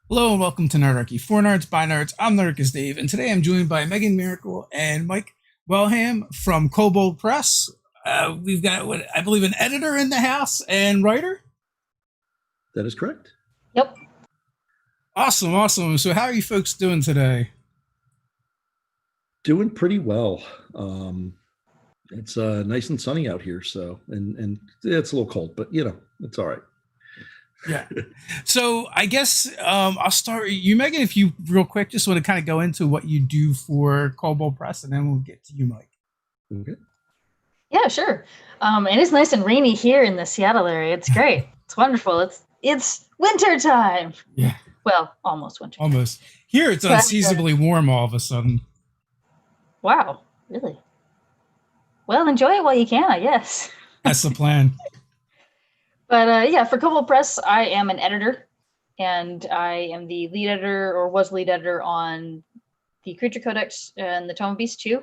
Hello and welcome to Nerdarchy. For Nerds by Nerds, I'm Nerdicus Dave, and today I'm joined by Meagan, Maricle, and Mike Welham from Kobold Press. We've got, what I believe, an editor in the house and writer. That is correct. Yep. Awesome, awesome. So, how are you folks doing today? Doing pretty well. It's nice and sunny out here, so and it's a little cold, but it's all right. Yeah. So, I guess I'll start with you, Meagan, if you real quick just want to kind of go into what you do for Kobold Press, and then we'll get to you, Mike. Okay. Yeah, sure. It is nice and rainy here in the Seattle area. It's great. It's wonderful. It's winter time. Yeah. Well, almost winter. Almost. Here it's unseasonably warm all of a sudden. Wow, really? Well, enjoy it while you can, I guess. That's the plan. But yeah, for Kobold Press, I am an editor, and I am the lead editor, or was lead editor, on the Creature Codex and the Tome of Beasts 2.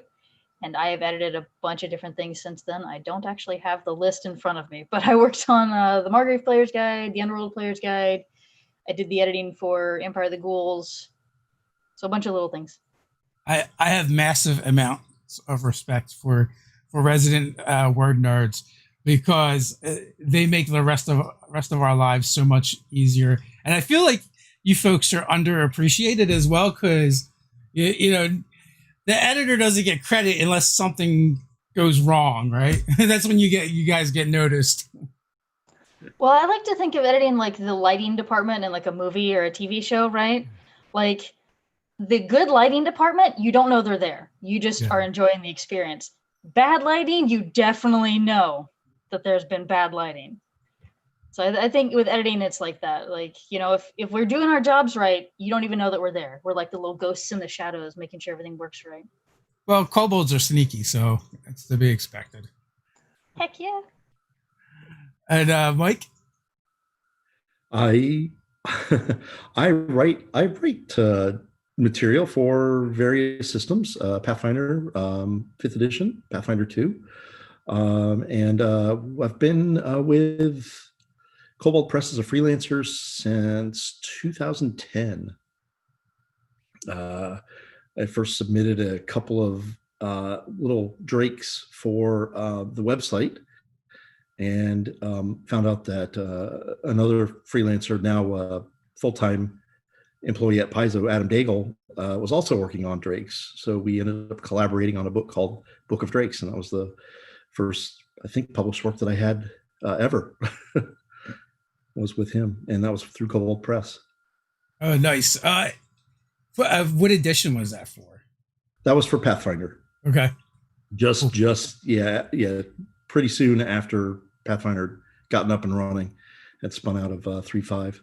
And I have edited a bunch of different things since then. I don't actually have the list in front of me, but I worked on the Margrave Player's Guide, the Underworld Player's Guide. I did the editing for Empire of the Ghouls. So a bunch of little things. I have massive amounts of respect for resident word nerds because they make the rest of our lives so much easier. And I feel like you folks are underappreciated as well because you know the editor doesn't get credit unless something goes wrong, right? That's when you guys get noticed. Well, I like to think of editing like the lighting department in like a movie or a TV show, right? Like the good lighting department, you don't know they're there. You just are enjoying the experience. Bad lighting, you definitely know that there's been bad lighting. So I think with editing, it's like that. Like, if we're doing our jobs right, you don't even know that we're there. We're like the little ghosts in the shadows, making sure everything works right. Well, kobolds are sneaky, so that's to be expected. Heck yeah. And Mike? I I write material for various systems, Pathfinder 5th edition, Pathfinder 2. And I've been with Kobold Press as a freelancer since 2010. I first submitted a couple of little drakes for the website, and found out that another freelancer, now full-time employee at Paizo, Adam Daigle, was also working on drakes. So we ended up collaborating on a book called Book of Drakes, and that was the first, I think, published work that I had ever. Was with him, and that was through Kobold Press. Oh, nice. What edition was that for? That was for Pathfinder. Okay. Just pretty soon after Pathfinder gotten up and running, had spun out of 3.5.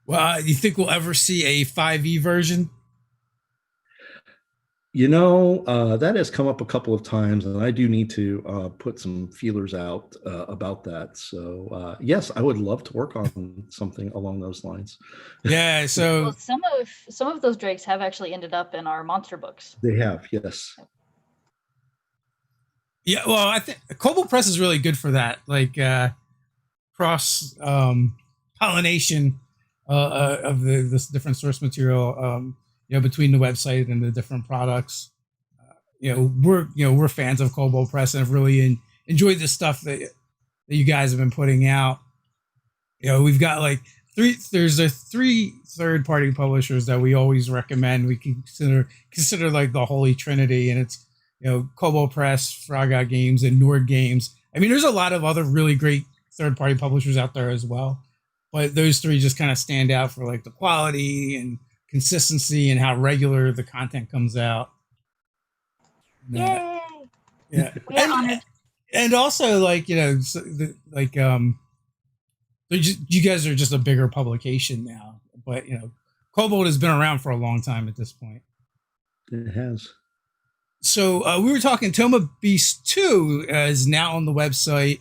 Well, you think we'll ever see a 5e version? That has come up a couple of times, and I do need to put some feelers out about that. So yes, I would love to work on something along those lines. Yeah. So well, some of those drakes have actually ended up in our monster books. They have, yes. Yeah. Well, I think Kobold Press is really good for that, like cross pollination of this different source material. Between the website and the different products, we're fans of Kobold Press and have really enjoyed the stuff that you guys have been putting out. We've got like there's three third-party publishers that we always recommend. We consider like the Holy Trinity, and it's Kobold Press, Fraga Games, and Nord Games. I mean, there's a lot of other really great third-party publishers out there as well, but those three just kind of stand out for like the quality and consistency and how regular the content comes out. Yay! Yeah, we are honored. And also, like you guys are just a bigger publication now. But Kobold has been around for a long time at this point. It has. So we were talking. Tome of Beast 2 is now on the website.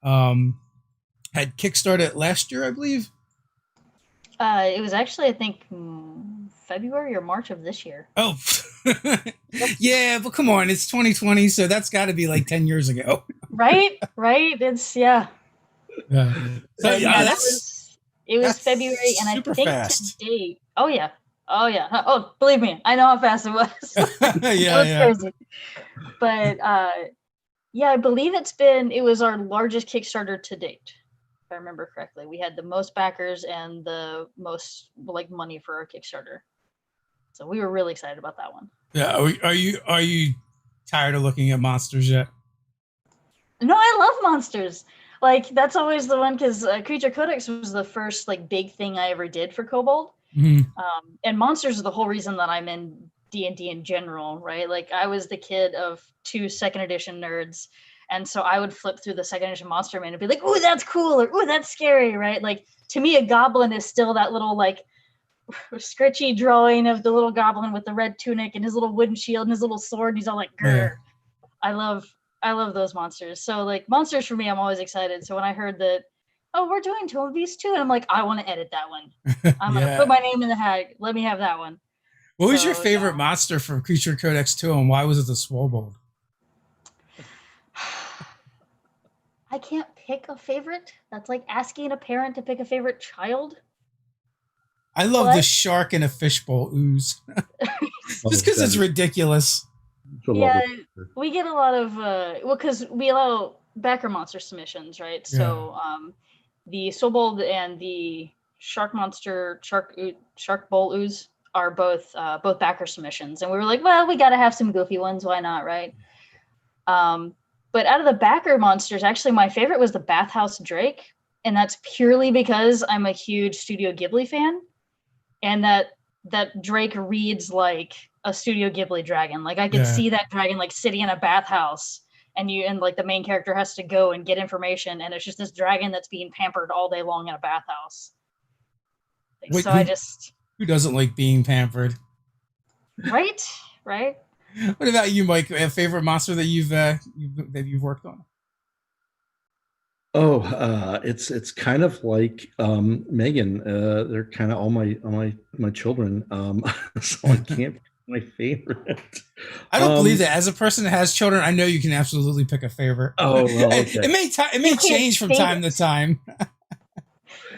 Had kickstarted last year, I believe. It was actually, I think, February or March of this year. Oh, yeah, but come on, it's 2020, so that's got to be like 10 years ago. Right? It's, yeah. Yeah. So, yeah, It was That's February, and I super think fast. to date. Oh yeah. Oh yeah. Oh, believe me, I know how fast it was. It was crazy. But yeah, I believe it was our largest Kickstarter to date, if I remember correctly. We had the most backers and the most like money for our Kickstarter. So we were really excited about that one. Yeah. Are you tired of looking at monsters yet? No, I love monsters. Like that's always the one because Creature Codex was the first like big thing I ever did for Kobold. Mm-hmm. And monsters are the whole reason that I'm in D&D in general, right? Like I was the kid of 2 second edition nerds, and so I would flip through the second edition monster man and be like, "Ooh, that's cool," or "Ooh, that's scary," right? Like to me, a goblin is still that little like sketchy drawing of the little goblin with the red tunic and his little wooden shield and his little sword. And he's all like, "Grr." Yeah. I love those monsters. So like monsters for me, I'm always excited. So when I heard that, oh, we're doing 2 of these too, and I'm like, I want to edit that one. I'm gonna put my name in the hat. Let me have that one. What was your favorite monster from Creature Codex 2, and why was it the Swobold? I can't pick a favorite. That's like asking a parent to pick a favorite child. I love the shark and a fishbowl ooze. Just because it's ridiculous. Yeah, we get a lot of because we allow backer monster submissions, right? Yeah. So the Swobold and the shark bowl ooze are both backer submissions, and we were like, well, we got to have some goofy ones, why not, right? But out of the backer monsters, actually my favorite was the bathhouse drake, and that's purely because I'm a huge Studio Ghibli fan, and that drake reads like a Studio Ghibli dragon. Like I could see that dragon like sitting in a bathhouse, and like the main character has to go and get information, and it's just this dragon that's being pampered all day long in a bathhouse. Wait, so who doesn't like being pampered? Right. What about you, Mike? A favorite monster that you've worked on? Oh, it's kind of like Meagan. They're kind of all my children. So I can't pick my favorite. I don't believe that. As a person that has children, I know you can absolutely pick a favorite. Oh, well, okay. It may change from time to time.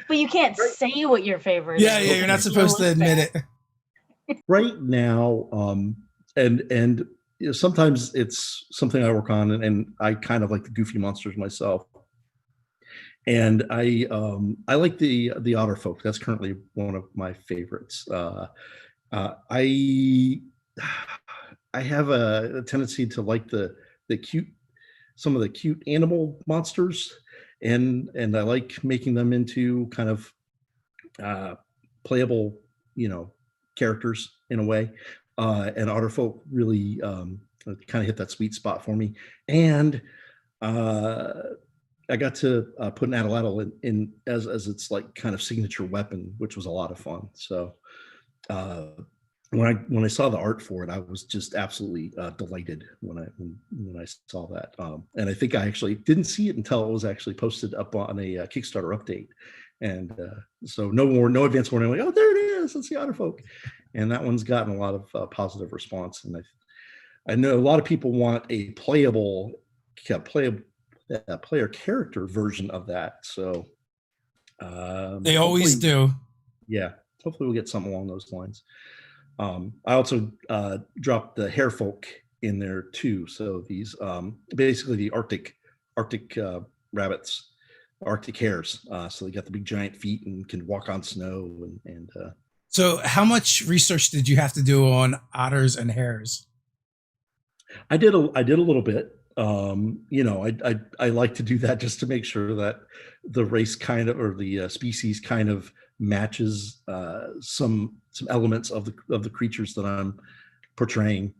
But you can't say what your favorite is. Yeah, you're not supposed to admit it. Right now, and you know, sometimes it's something I work on, and I kind of like the goofy monsters myself. And I like the Otterfolk. That's currently one of my favorites. I have a tendency to like some of the cute animal monsters, and I like making them into kind of playable, characters in a way. And Otterfolk really kind of hit that sweet spot for me. And I got to put an atlatl in as its like kind of signature weapon, which was a lot of fun. So when I saw the art for it, I was just absolutely delighted when I saw that. And I think I actually didn't see it until it was actually posted up on a Kickstarter update. And so no advance warning. I'm like, oh, there it is. It's the Otterfolk. And that one's gotten a lot of positive response. And I know a lot of people want a playable player character version of that. So they always do. Yeah. Hopefully we'll get something along those lines. I also dropped the hairfolk in there too. So these basically the Arctic rabbits, Arctic hares. So they got the big giant feet and can walk on snow. And so how much research did you have to do on otters and hares? I did a little bit. I like to do that just to make sure that the race kind of, or the species kind of matches some elements of the creatures that I'm portraying.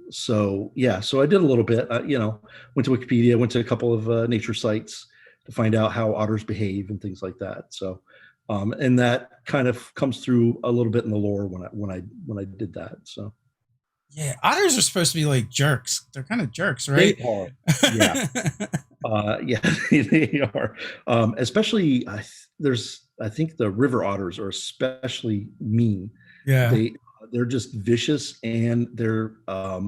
So I did a little bit. Went to Wikipedia, went to a couple of nature sites to find out how otters behave and things like that. So, and that kind of comes through a little bit in the lore when I did that. So. Yeah, otters are supposed to be like jerks. They're kind of jerks, right? They are. Yeah. Yeah, they are. Especially, I think the river otters are especially mean. Yeah. They're just vicious, and they're a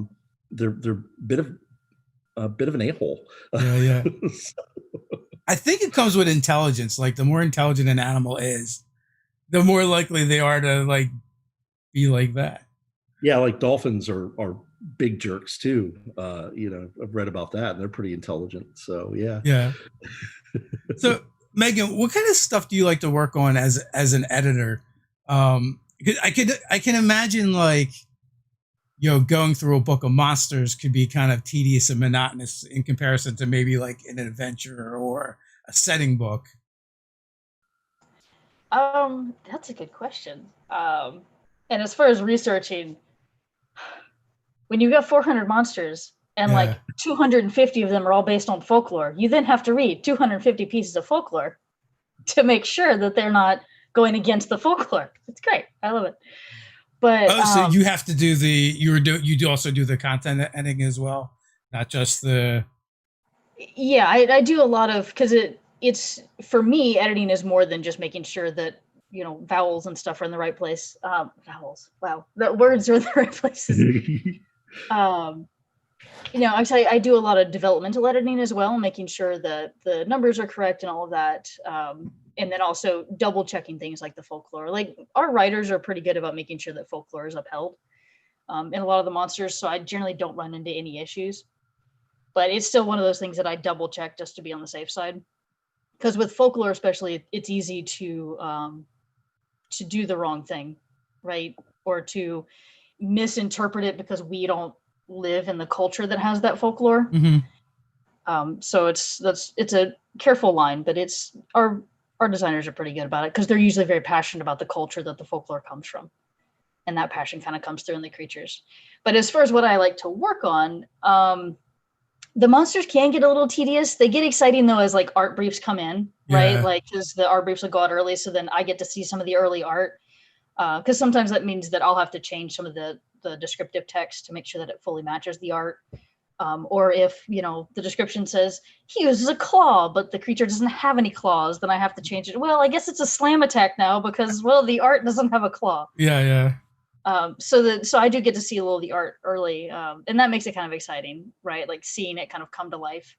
bit of an a-hole. Yeah. So. I think it comes with intelligence. Like the more intelligent an animal is, the more likely they are to like be like that. Yeah, like dolphins are big jerks too. I've read about that, and they're pretty intelligent. So yeah. Yeah. So Meagan, what kind of stuff do you like to work on as an editor? I can imagine like going through a book of monsters could be kind of tedious and monotonous in comparison to maybe like an adventure or a setting book. That's a good question. And as far as researching, when you got 400 monsters and like 250 of them are all based on folklore, you then have to read 250 pieces of folklore to make sure that they're not going against the folklore. It's great. I love it. But so you have to do you do also do the content editing as well, not just the. Yeah, I do a lot of, because it's for me, editing is more than just making sure that vowels and stuff are in the right place. Vowels, wow, the words are in the right places. Actually, I do a lot of developmental editing as well, making sure that the numbers are correct and all of that. And then also double checking things like the folklore. Like our writers are pretty good about making sure that folklore is upheld in a lot of the monsters. So I generally don't run into any issues, but it's still one of those things that I double check just to be on the safe side. Because with folklore, especially, it's easy to do the wrong thing, right? Or to misinterpret it because we don't live in the culture that has that folklore. Mm-hmm. So it's a careful line, but it's our designers are pretty good about it because they're usually very passionate about the culture that the folklore comes from, and that passion kind of comes through in the creatures. But as far as what I like to work on, the monsters can get a little tedious. They get exciting though as like art briefs come in, right? Yeah. Like because the art briefs will go out early, so then I get to see some of the early art. Because sometimes that means that I'll have to change some of the descriptive text to make sure that it fully matches the art. Or if the description says he uses a claw, but the creature doesn't have any claws, then I have to change it. Well, I guess it's a slam attack now because the art doesn't have a claw. Yeah. So I do get to see a little of the art early, and that makes it kind of exciting, right? Like seeing it kind of come to life.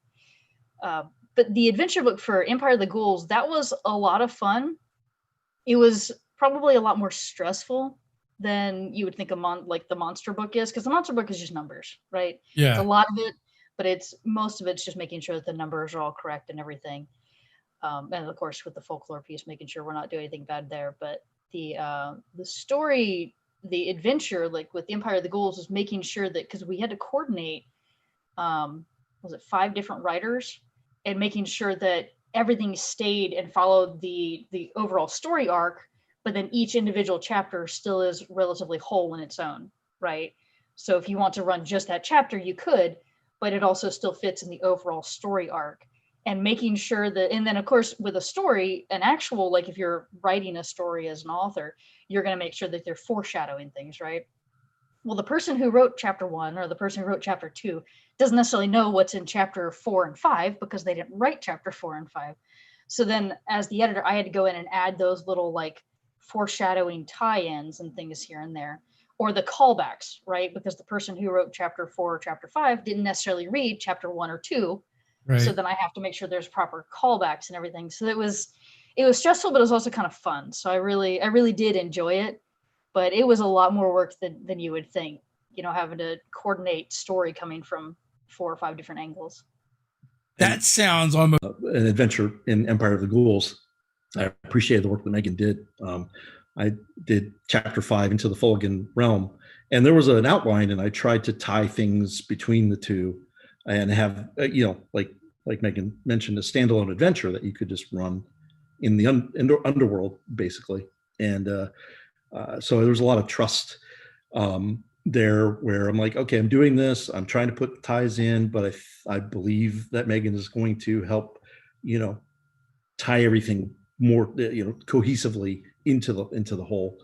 But the adventure book for Empire of the Ghouls, that was a lot of fun. It was probably a lot more stressful than you would think like the monster book is, because the monster book is just numbers, right? Yeah. It's a lot of it, but most of it's just making sure that the numbers are all correct and everything. And of course, with the folklore piece, making sure we're not doing anything bad there. But the story, the adventure, like with the Empire of the Ghouls, is making sure that, because we had to coordinate, was it 5 different writers, and making sure that everything stayed and followed the overall story arc, but then each individual chapter still is relatively whole in its own, right? So if you want to run just that chapter, you could, but it also still fits in the overall story arc. And making sure that, and then of course with a story, an actual, like if you're writing a story as an author, you're going to make sure that they're foreshadowing things, right? Well, the person who wrote chapter 1 or the person who wrote chapter 2 doesn't necessarily know what's in chapter 4 and 5 because they didn't write chapter 4 and 5. So then as the editor, I had to go in and add those little like foreshadowing tie-ins and things here and there, or the callbacks, right? Because the person who wrote chapter 4 or chapter 5 didn't necessarily read chapter 1 or 2. Right. So then I have to make sure there's proper callbacks and everything. So it was stressful, but it was also kind of fun. So I really did enjoy it, but it was a lot more work than you would think, having to coordinate story coming from 4 or 5 different angles. That sounds almost an adventure in Empire of the Ghouls. I appreciated the work that Meagan did. I did chapter 5 into the Fulligan realm, and there was an outline, and I tried to tie things between the two and have, like Meagan mentioned, a standalone adventure that you could just run in the underworld, basically. And so there was a lot of trust there where I'm like, okay, I'm doing this. I'm trying to put ties in, but I believe that Meagan is going to help, tie everything more, cohesively into the whole.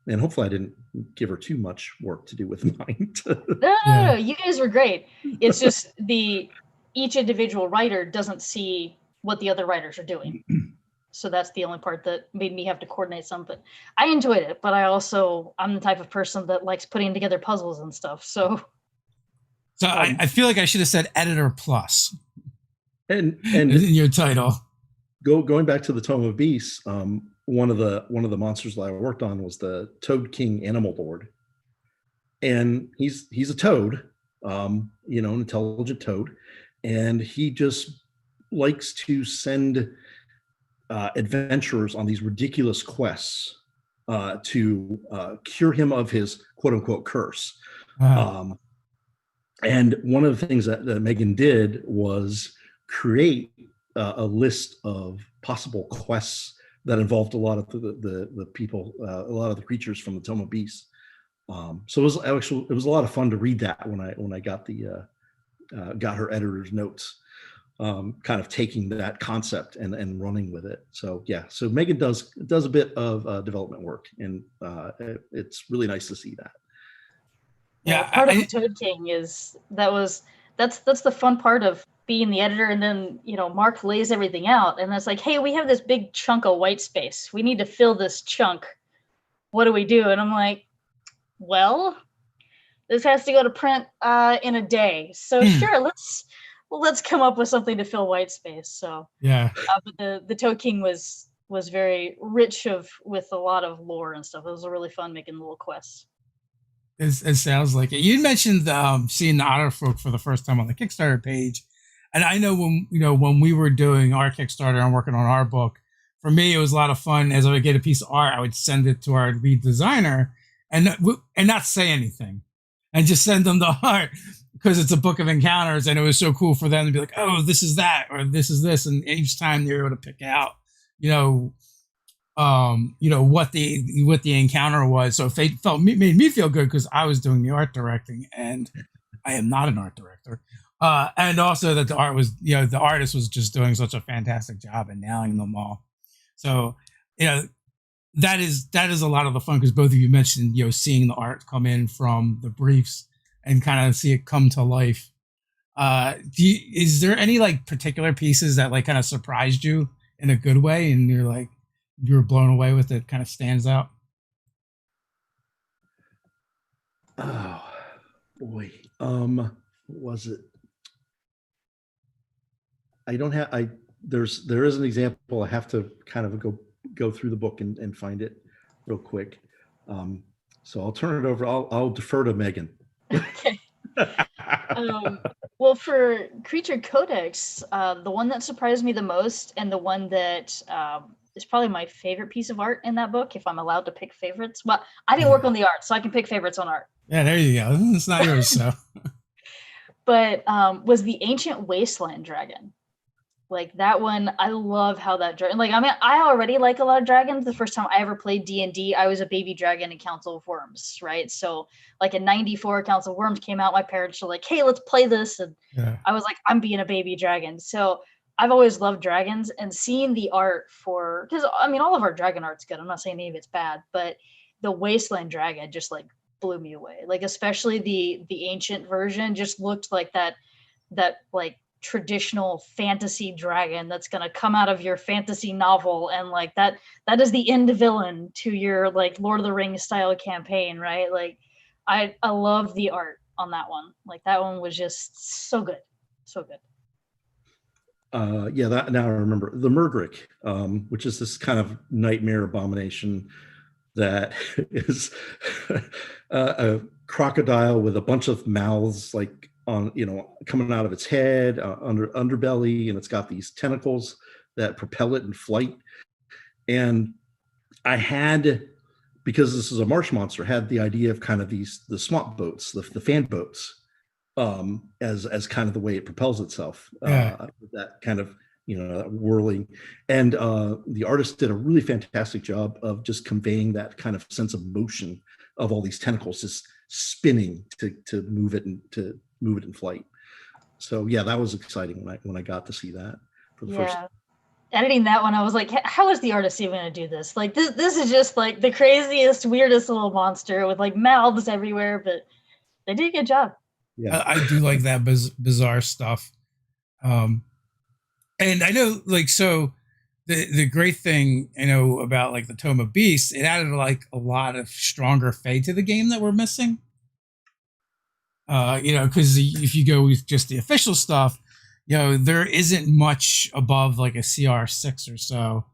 And hopefully I didn't give her too much work to do with mine. No, you guys were great. It's just each individual writer doesn't see what the other writers are doing. So that's the only part that made me have to coordinate some, but I enjoyed it. But I'm the type of person that likes putting together puzzles and stuff. So I feel like I should have said editor plus. And in your title. Going back to the Tome of Beasts, one of the monsters that I worked on was the Toad King Animal Lord, and he's a toad, an intelligent toad, and he just likes to send adventurers on these ridiculous quests to cure him of his quote unquote curse. And one of the things that Meagan did was create a list of possible quests that involved a lot of the people, a lot of the creatures from the Tome of Beasts. So it was a lot of fun to read that when I got got her editor's notes, kind of taking that concept and running with it. So yeah, so Meagan does a bit of development work, and it's really nice to see that. Yeah, part of the Toad King is that's the fun part of being the editor, and then Mark lays everything out, and it's like, hey, we have this big chunk of white space. We need to fill this chunk. What do we do? And I'm like, well, this has to go to print in a day. So sure, let's come up with something to fill white space. So yeah, but the Toad King was very rich with a lot of lore and stuff. It was really fun making little quests. It sounds like it. You mentioned seeing the Otterfolk for the first time on the Kickstarter page, and I know when we were doing our Kickstarter and working on our book, for me it was a lot of fun. As I would get a piece of art, I would send it to our lead designer and not say anything, and just send them the art because it's a book of encounters, and it was so cool for them to be like, oh, this is that, or this is this, and each time they were able to pick out, what the encounter was. So it made me feel good because I was doing the art directing, and I am not an art director. And also that the art was, the artist was just doing such a fantastic job and nailing them all. So, that is a lot of the fun, because both of you mentioned, seeing the art come in from the briefs and kind of see it come to life. Is there any like particular pieces that like kind of surprised you in a good way, and you were blown away with it, kind of stands out? Oh boy. What was it? There is an example. I have to kind of go through the book and find it real quick. So I'll turn it over. I'll defer to Meagan. Okay. Well, for Creature Codex, the one that surprised me the most, and the one that is probably my favorite piece of art in that book, if I'm allowed to pick favorites. Well, I didn't work on the art, so I can pick favorites on art. Yeah, there you go. It's not yours, so. But was the Ancient Wasteland Dragon. Like that one, I love how that dragon. Like, I mean, I already like a lot of dragons. The first time I ever played D&D, I was a baby dragon in Council of Worms, right? So, like in '94, Council of Worms came out. My parents were like, "Hey, let's play this," and I was like, "I'm being a baby dragon." So, I've always loved dragons, and seeing the art because I mean, all of our dragon art's good. I'm not saying any of it's bad, but the Wasteland Dragon just like blew me away. Like, especially the ancient version just looked like that like traditional fantasy dragon that's going to come out of your fantasy novel, and like that is the end villain to your like Lord of the Rings style campaign, right? Like I love the art on that one. Like that one was just so good. That now I remember the Murgrick, which is this kind of nightmare abomination that is a crocodile with a bunch of mouths, like on coming out of its head, underbelly, and it's got these tentacles that propel it in flight. And I had, because this is a marsh monster, had the idea of kind of the swamp boats, the fan boats, as kind of the way it propels itself, that kind of whirling. And the artist did a really fantastic job of just conveying that kind of sense of motion of all these tentacles just spinning to move it in flight. So yeah, that was exciting when I got to see that for the first time. Editing that one, I was like, how is the artist even going to do this? Like this is just like the craziest, weirdest little monster with like mouths everywhere, but they did a good job. Yeah, I do like that bizarre stuff. And I know, like, so the great thing about like the Tome of Beasts, it added like a lot of stronger Fae to the game that we're missing. Because if you go with just the official stuff, there isn't much above like a CR6 or so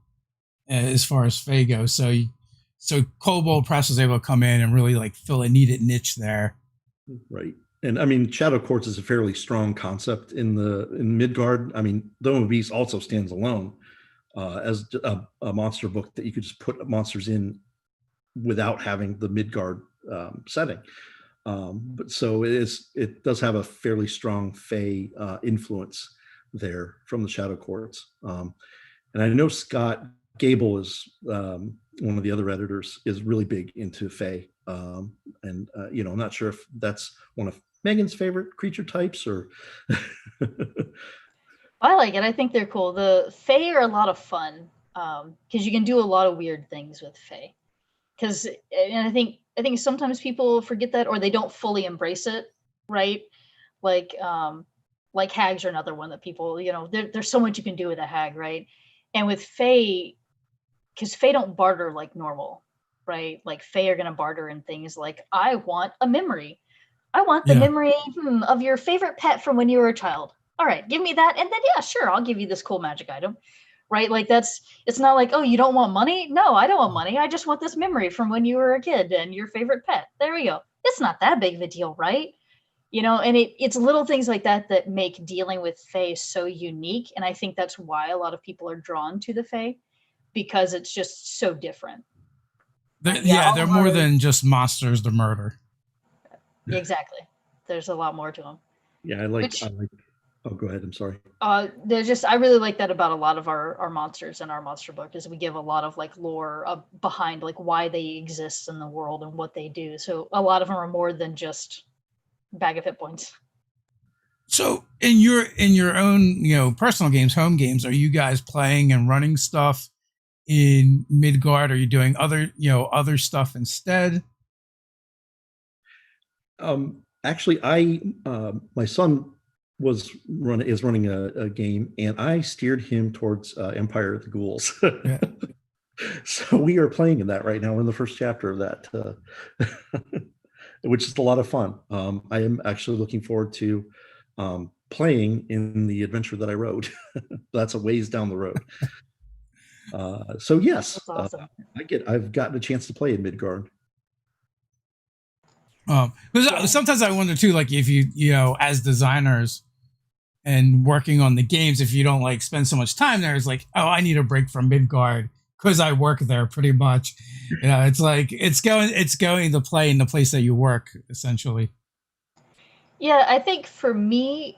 as far as Fae goes. So Kobold Press was able to come in and really like fill a needed niche there. Right. And I mean, Shadow Quartz is a fairly strong concept in Midgard. I mean, Dome of Beast also stands alone as a monster book that you could just put monsters in without having the Midgard setting. But so it does have a fairly strong Fae influence there from the Shadow Quartz. And I know Scott Gable is one of the other editors is really big into Fae. I'm not sure if that's one of Megan's favorite creature types or. I like it. I think they're cool. The Fae are a lot of fun because you can do a lot of weird things with Fae. And I think sometimes people forget that or they don't fully embrace it, right? Like hags are another one that people, there's so much you can do with a hag, right? And with Fae, because Fae don't barter like normal, right? Like Fae are gonna barter in things like, I want a memory. I want the memory of your favorite pet from when you were a child. All right, give me that. And then, yeah, sure, I'll give you this cool magic item, right? Like it's not like, oh, you don't want money? No, I don't want money. I just want this memory from when you were a kid and your favorite pet. There we go. It's not that big of a deal, right? And it's little things like that that make dealing with Fae so unique. And I think that's why a lot of people are drawn to the Fae, because it's just so different. They're more than just monsters to murder. Exactly. There's a lot more to them. Yeah, I like. Oh, go ahead. I'm sorry. I really like that about a lot of our monsters in our monster book is we give a lot of like lore behind like why they exist in the world and what they do. So a lot of them are more than just bag of hit points. So in your own personal games, home games, are you guys playing and running stuff in Midgard? Are you doing other stuff instead? Actually, my son is running a game, and I steered him towards Empire of the Ghouls. Yeah. So we are playing in that right now. We're in the first chapter of that, which is a lot of fun. I am actually looking forward to playing in the adventure that I wrote. That's a ways down the road. So yes, that's awesome. I've gotten a chance to play in Midgard. Because sometimes I wonder too, like if you as designers and working on the games, if you don't like spend so much time there, it's like, oh, I need a break from Midgard because I work there pretty much. It's like it's going to play in the place that you work essentially. Yeah, I think for me,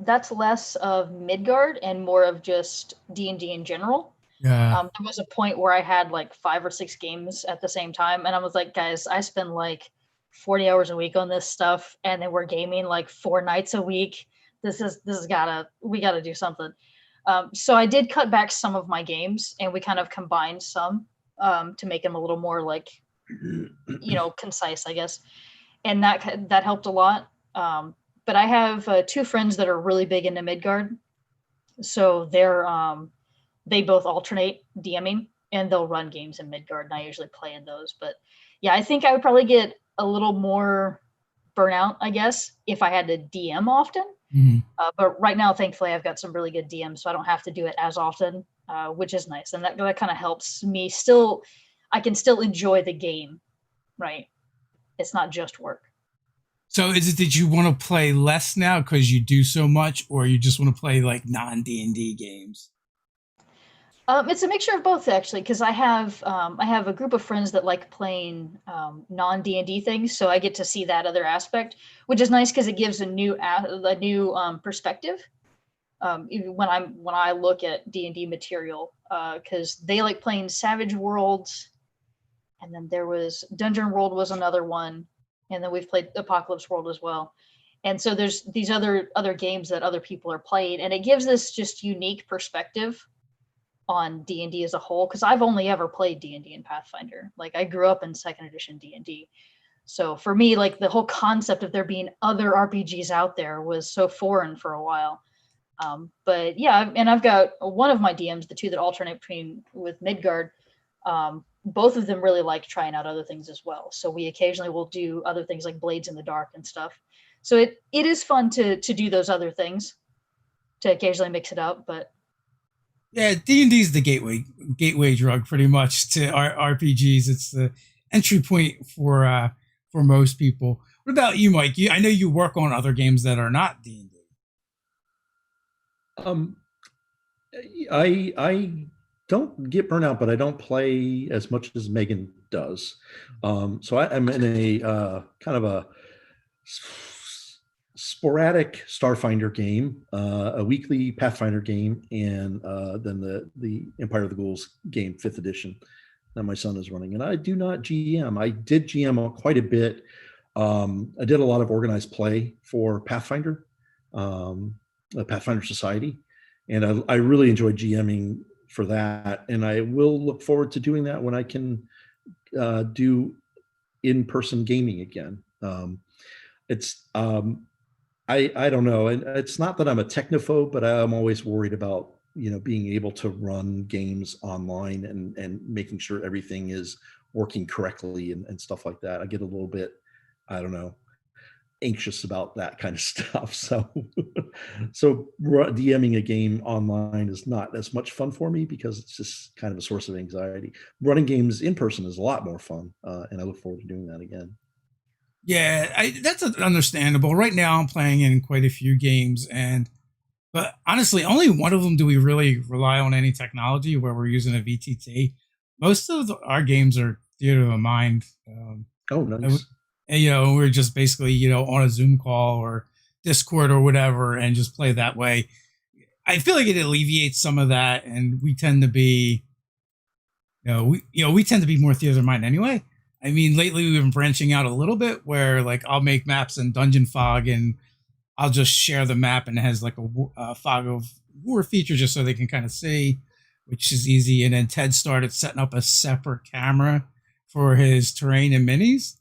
that's less of Midgard and more of just D&D in general. Yeah. There was a point where I had like 5 or 6 games at the same time, and I was like, guys, I spend like 40 hours a week on this stuff, and then we're gaming like 4 nights a week. We gotta do something. So I did cut back some of my games, and we kind of combined some to make them a little more like, concise, I guess. And that helped a lot. But I have 2 friends that are really big into Midgard, so they both alternate DMing, and they'll run games in Midgard, and I usually play in those. But yeah, I think I would probably get a little more burnout, I guess, if I had to DM often. Mm-hmm. But right now, thankfully, I've got some really good DMs, so I don't have to do it as often, which is nice. And that kind of helps me I can still enjoy the game, right? It's not just work. So is it that you want to play less now because you do so much, or you just want to play like non-D&D games? It's a mixture of both, actually, because I have a group of friends that like playing non-D&D things, so I get to see that other aspect, which is nice because it gives a new perspective. When I look at D&D material, because they like playing Savage Worlds, and then there was Dungeon World was another one, and then we've played Apocalypse World as well. And so there's these other games that other people are playing, and it gives this just unique perspective on D&D as a whole, because I've only ever played D&D and Pathfinder. Like I grew up in 2nd edition D&D. So for me, like the whole concept of there being other RPGs out there was so foreign for a while. But yeah, and I've got one of my DMs, the 2 that alternate with Midgard, both of them really like trying out other things as well. So we occasionally will do other things like Blades in the Dark and stuff. So it is fun to do those other things. to occasionally mix it up. But Yeah, D&D is the gateway drug pretty much to RPGs. It's the entry point for most people. What about you, Mike? I know you work on other games that are not D&D. Um, I don't get burnout, but I don't play as much as Meagan does. So I'm in a kind of a sporadic Starfinder game, a weekly Pathfinder game, and then the Empire of the Ghouls game, 5th edition, that my son is running. And I do not GM. I did GM quite a bit. I did a lot of organized play for Pathfinder, the Pathfinder Society, and I really enjoyed GMing for that. And I will look forward to doing that when I can do in-person gaming again. It's I don't know, and it's not that I'm a technophobe, but I'm always worried about being able to run games online and making sure everything is working correctly and stuff like that. I get a little bit, I don't know, anxious about that kind of stuff. So DMing a game online is not as much fun for me because it's just kind of a source of anxiety. Running games in person is a lot more fun, and I look forward to doing that again. Yeah, that's understandable. Right now, I'm playing in quite a few games, but honestly, only one of them do we really rely on any technology where we're using a VTT. Most of our games are theater of the mind. Oh, nice. And, we're just basically, on a Zoom call or Discord or whatever, and just play that way. I feel like it alleviates some of that, and we tend to be, we tend to be more theater of the mind anyway. I mean, lately we've been branching out a little bit where like I'll make maps in Dungeon Fog and I'll just share the map and it has like a fog of war feature just so they can kind of see, which is easy. And then Ted started setting up a separate camera for his terrain and minis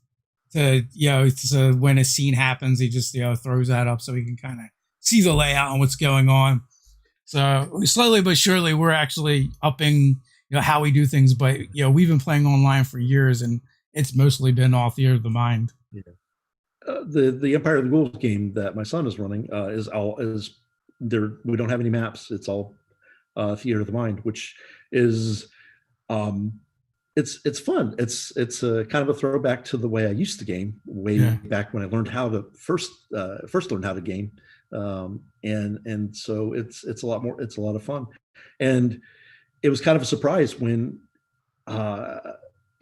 so when a scene happens, he just, throws that up so he can kind of see the layout and what's going on. So slowly but surely we're actually upping, how we do things. But, we've been playing online for years and it's mostly been all theater of the mind. Yeah. The Empire of the Ghouls game that my son is running is there. We don't have any maps. It's all theater of the mind, which is it's fun. It's a kind of a throwback to the way I used to game way back when I learned how to first learned how to game, and so it's a lot more. It's a lot of fun, and it was kind of a surprise when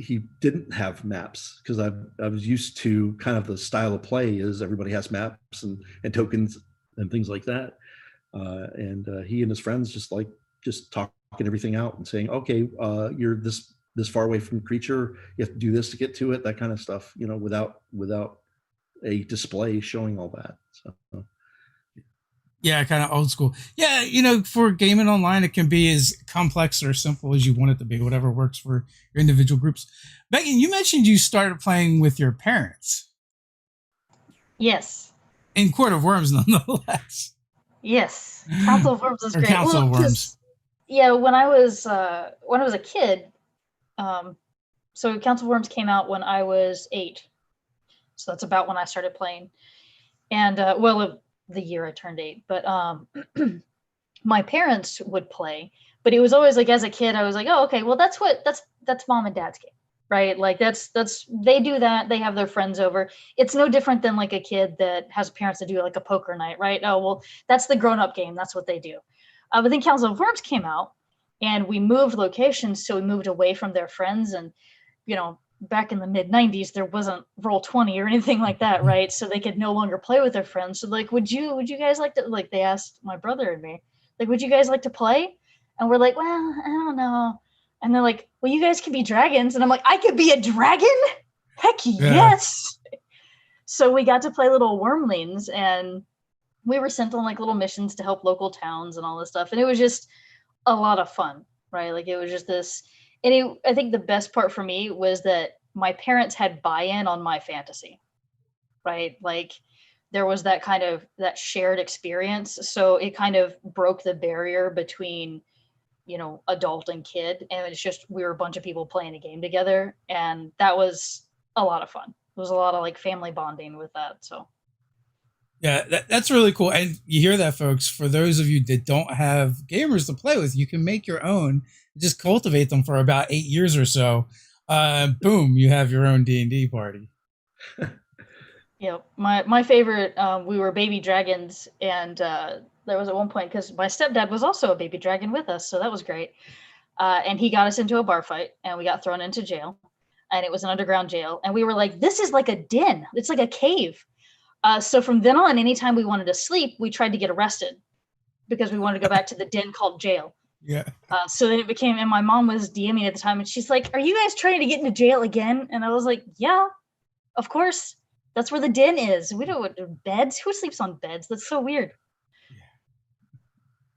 he didn't have maps because I was used to kind of the style of play is everybody has maps and tokens and things like that. And he and his friends just talking everything out and saying, okay, you're this far away from the creature. You have to do this to get to it, that kind of stuff, without a display showing all that. So. Yeah, kind of old school. Yeah, for gaming online, it can be as complex or simple as you want it to be, whatever works for your individual groups. Meagan, you mentioned you started playing with your parents. Yes. In Court of Worms, nonetheless. Yes. Council of Worms is great. Council of Worms. Yeah, when I was a kid, so Council of Worms came out when I was 8. So that's about when I started playing. And the year I turned 8, but my parents would play, but it was always like, as a kid, I was like, oh, okay, well, that's mom and dad's game, right? Like that's, they do that. They have their friends over. It's no different than like a kid that has parents that do like a poker night, right? Oh, well, that's the grown-up game. That's what they do. But then Council of Worms came out and we moved locations. So we moved away from their friends and, back in the mid 90s, there wasn't Roll20 or anything like that, right? So they could no longer play with their friends. So like, would you guys like to, like, they asked my brother and me, like, would you guys like to play? And we're like, well, I don't know. And they're like, well, you guys could be dragons. And I'm like, I could be a dragon? Heck yes. So we got to play little wormlings and we were sent on like little missions to help local towns and all this stuff. And it was just a lot of fun, right? Like it was just this. And I think the best part for me was that my parents had buy-in on my fantasy, right? Like there was that kind of that shared experience. So it kind of broke the barrier between, adult and kid. And it's just, we were a bunch of people playing a game together. And that was a lot of fun. It was a lot of like family bonding with that. So. Yeah, that's really cool. And you hear that, folks. For those of you that don't have gamers to play with, you can make your own. Just cultivate them for about 8 years or so. Boom, you have your own D&D party. Yeah, my favorite. We were baby dragons, and there was at one point because my stepdad was also a baby dragon with us, so that was great. And he got us into a bar fight, and we got thrown into jail, and it was an underground jail, and we were like, "This is like a den. It's like a cave." So from then on, anytime we wanted to sleep, we tried to get arrested because we wanted to go back to the den called jail. Yeah. So then it became, and my mom was DMing at the time, and she's like, "Are you guys trying to get into jail again?" And I was like, "Yeah, of course. That's where the den is. We don't beds. Who sleeps on beds? That's so weird."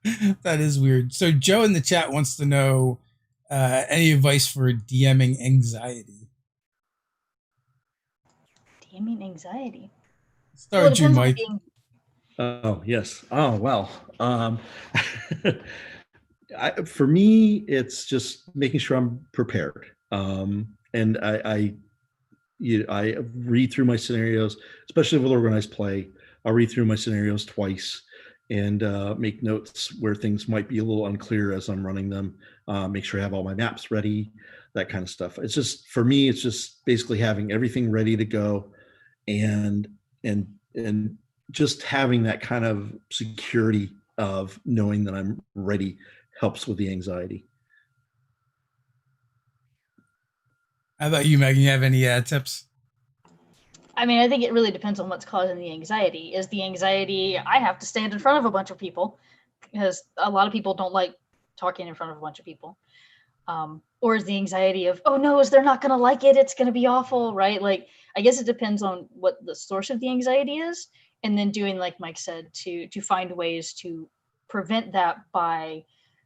Yeah. That is weird. So Joe in the chat wants to know any advice for DMing anxiety. DMing anxiety. Start with you, Mike. Oh, yes. Oh, well. For me, it's just making sure I'm prepared. And I read through my scenarios, especially with organized play. I'll read through my scenarios twice and make notes where things might be a little unclear as I'm running them. Make sure I have all my maps ready, that kind of stuff. It's just, for me, it's just basically having everything ready to go and just having that kind of security of knowing that I'm ready helps with the anxiety. How about you, Megan? You have any tips? I mean, I think it really depends on what's causing the anxiety. Is the anxiety, I have to stand in front of a bunch of people, because a lot of people don't like talking in front of a bunch of people. Or is the anxiety of, oh no, is they're not going to like it? It's going to be awful, right? Like, I guess it depends on what the source of the anxiety is. And then doing, like Mike said, to find ways to prevent that by,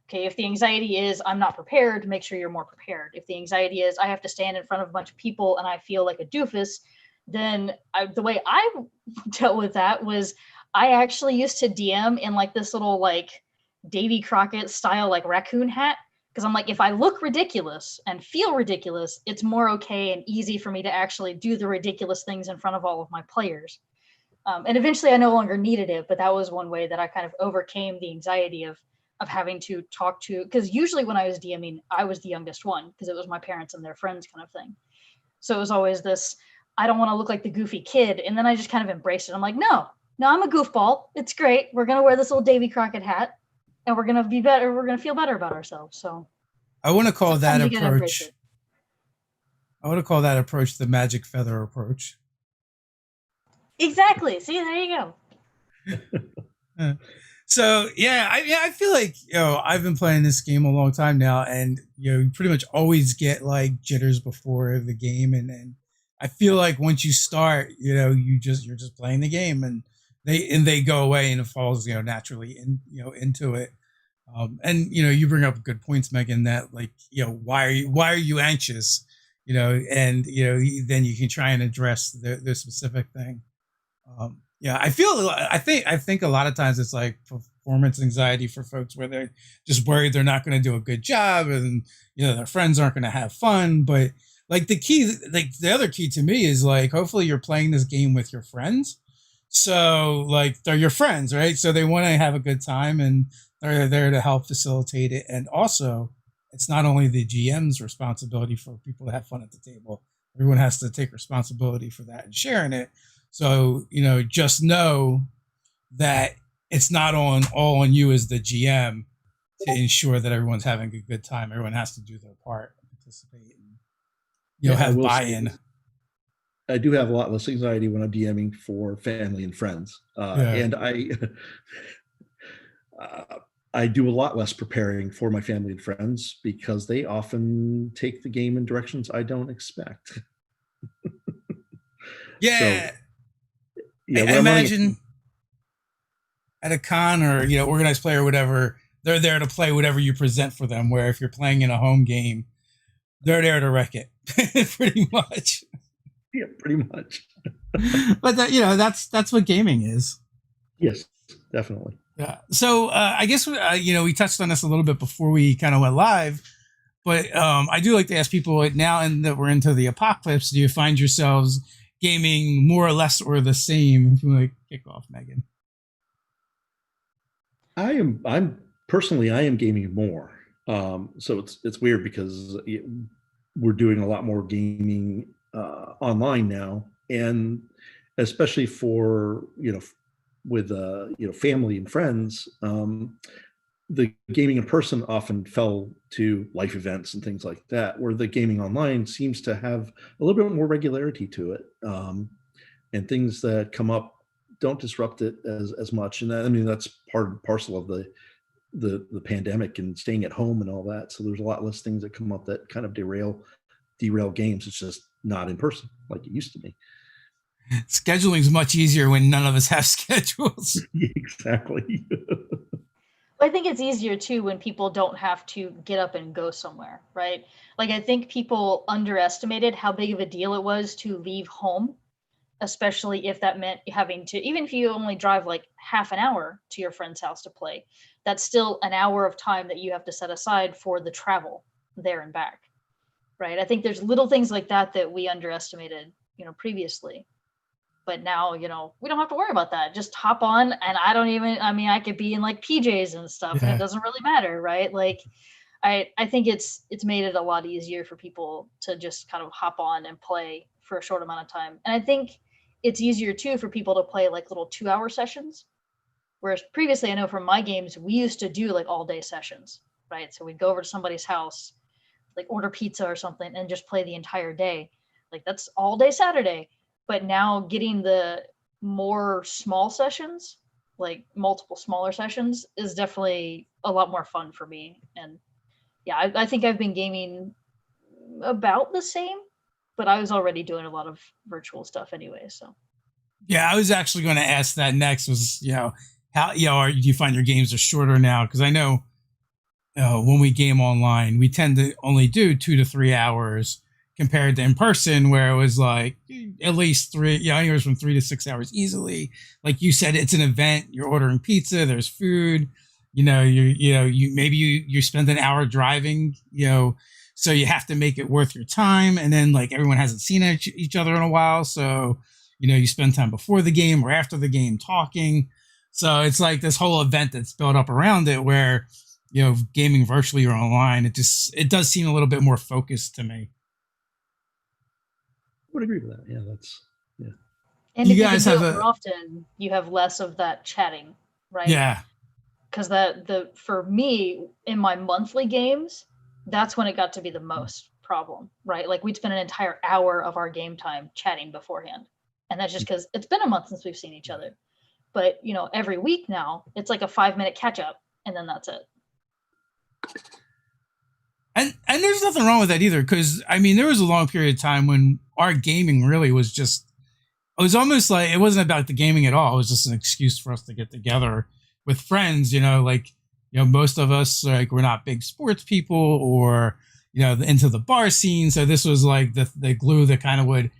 okay, if the anxiety is I'm not prepared, make sure you're more prepared. If the anxiety is I have to stand in front of a bunch of people and I feel like a doofus, then the way I dealt with that was I actually used to DM in like this little like Davy Crockett style like raccoon hat, because I'm like, if I look ridiculous and feel ridiculous, it's more okay and easy for me to actually do the ridiculous things in front of all of my players. And eventually I no longer needed it, but that was one way that I kind of overcame the anxiety of having to talk to, because usually when I was DMing, I was the youngest one because it was my parents and their friends kind of thing. So it was always this, I don't want to look like the goofy kid. And then I just kind of embraced it. I'm like, no, I'm a goofball. It's great. We're going to wear this little Davy Crockett hat and we're going to be better. We're going to feel better about ourselves. So I want to call that approach. I want to call that approach the magic feather approach. Exactly. See, there you go. So yeah, I feel like, I've been playing this game a long time now, and you pretty much always get like jitters before the game, and I feel like once you start, you're just playing the game, and they go away, and it falls naturally into it. And you bring up good points, Megan, that like why are you anxious, and then you can try and address the specific thing. I think a lot of times it's like performance anxiety for folks where they're just worried they're not going to do a good job, and their friends aren't going to have fun. But like the other key to me is like, hopefully you're playing this game with your friends, so like they're your friends, right? So they want to have a good time and they're there to help facilitate it. And also, it's not only the GM's responsibility for people to have fun at the table. Everyone has to take responsibility for that and sharing it. So, just know that it's not all on you as the GM to ensure that everyone's having a good time. Everyone has to do their part, participate, and have buy-in. I do have a lot less anxiety when I'm DMing for family and friends, and I do a lot less preparing for my family and friends because they often take the game in directions I don't expect. Yeah. So, I imagine at a con or organized play or whatever, they're there to play whatever you present for them. Where if you're playing in a home game, they're there to wreck it, pretty much. Yeah, pretty much. But that's what gaming is. Yes, definitely. Yeah. So I guess we touched on this a little bit before we kind of went live, but I do like to ask people now, and that we're into the apocalypse, do you find yourselves gaming more or less or the same? If you want to kick off, Meagan. I'm personally, I am gaming more. So it's weird because we're doing a lot more gaming online now, and especially for with family and friends. The gaming in person often fell to life events and things like that, where the gaming online seems to have a little bit more regularity to it, and things that come up don't disrupt it as much. And I mean, that's part and parcel of the pandemic and staying at home and all that. So there's a lot less things that come up that kind of derail games. It's just not in person like it used to be. Scheduling is much easier when none of us have schedules. Exactly. I think it's easier too when people don't have to get up and go somewhere, right? Like I think people underestimated how big of a deal it was to leave home, especially if that meant having to, even if you only drive like half an hour to your friend's house to play, that's still an hour of time that you have to set aside for the travel there and back, right? I think there's little things like that that we underestimated, previously. But now, we don't have to worry about that. Just hop on, and I could be in like PJs and stuff, and it doesn't really matter, right? Like, I think it's made it a lot easier for people to just kind of hop on and play for a short amount of time. And I think it's easier too for people to play like little 2-hour sessions. Whereas previously, I know from my games, we used to do like all day sessions, right? So we'd go over to somebody's house, like order pizza or something, and just play the entire day. Like that's all day Saturday. But now getting the more small sessions, like multiple smaller sessions, is definitely a lot more fun for me. And yeah, I think I've been gaming about the same, but I was already doing a lot of virtual stuff anyway. So yeah, I was actually going to ask that next. Was how do you find your games are shorter now? Because I know when we game online, we tend to only do 2 to 3 hours. Compared to in person, where it was like at least 3, anywhere from 3 to 6 hours easily. Like you said, it's an event. You're ordering pizza. There's food. You spend an hour driving. So you have to make it worth your time. And then like everyone hasn't seen each other in a while, so you spend time before the game or after the game talking. So it's like this whole event that's built up around it, where gaming virtually or online, it does seem a little bit more focused to me. Would agree with that. Yeah, yeah. And you guys have more often, you have less of that chatting, right? Yeah. Because for me in my monthly games, that's when it got to be the most problem, right? Like we'd spend an entire hour of our game time chatting beforehand, and that's just because it's been a month since we've seen each other. But every week now, it's like a 5-minute catch up, and then that's it. And there's nothing wrong with that either, because I mean there was a long period of time when our gaming really was just, it was almost like it wasn't about the gaming at all. It was just an excuse for us to get together with friends. Most of us, like, we're not big sports people or into the bar scene, so this was like the glue that kind of would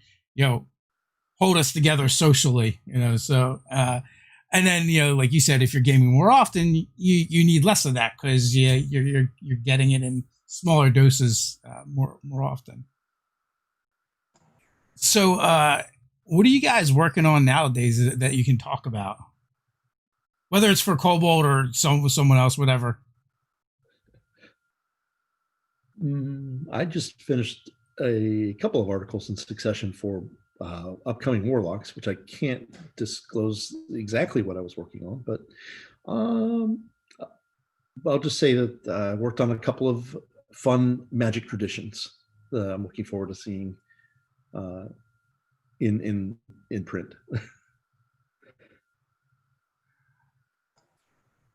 hold us together socially. So and then like you said, if you're gaming more often, you need less of that, because you're getting it in smaller doses more often. So what are you guys working on nowadays that you can talk about, whether it's for Kobold or someone else, whatever? I just finished a couple of articles in succession for upcoming Warlocks, which I can't disclose exactly what I was working on, but I'll just say that I worked on a couple of fun Magic traditions that I'm looking forward to seeing in print.